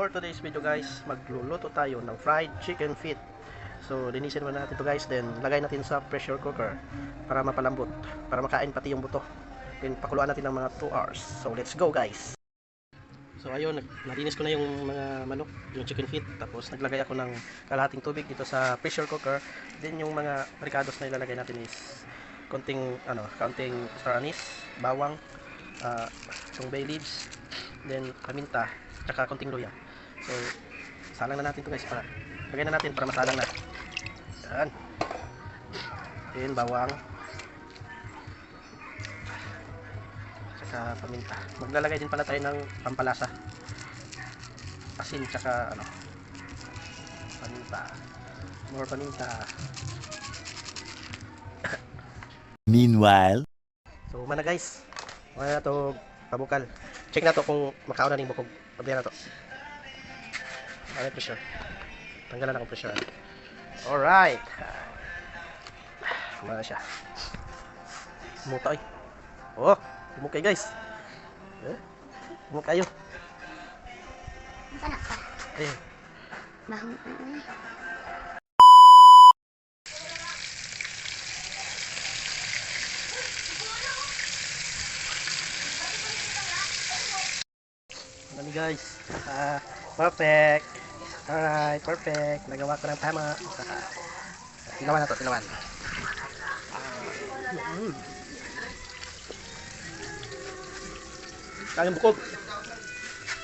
for today's video guys, magluluto tayo ng fried chicken feet. So linisin muna natin to guys, then lagay natin sa pressure cooker para mapalambot, para makain pati yung buto. Then pakuluan natin ng mga 2 hours. So let's go guys. So ayun, nalinis ko na yung mga manok, yung chicken feet. Tapos naglagay ako ng kalahating tubig dito sa pressure cooker. Then yung mga ricados na ilalagay natin is konting star anise, bawang, yung bay leaves, then paminta, tsaka konting luya. So salang na natin ito guys, para lagay na natin para masalang na. Yan. Then bawang, tsaka paminta. Maglalagay din pala tayo ng pampalasa, asin, tsaka paminta, more paminta. Meanwhile, So mana guys, wala na to pabukal. Check na to kung makaon na ning bukog. Pabiya na to. Ano pressure? Tanggalan ako pressure. Alright. Mana siya? Mutay. Oh, mukay guys. Mukayo. Sana pa. Ayun. Mahong Dami guys. Perfect. Alright, perfect. Nagawa ko ng tama. Tinawan na to, tinawan. Kaya bukog.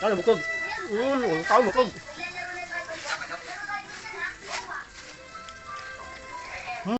Kaya bukog. Kaya bukog.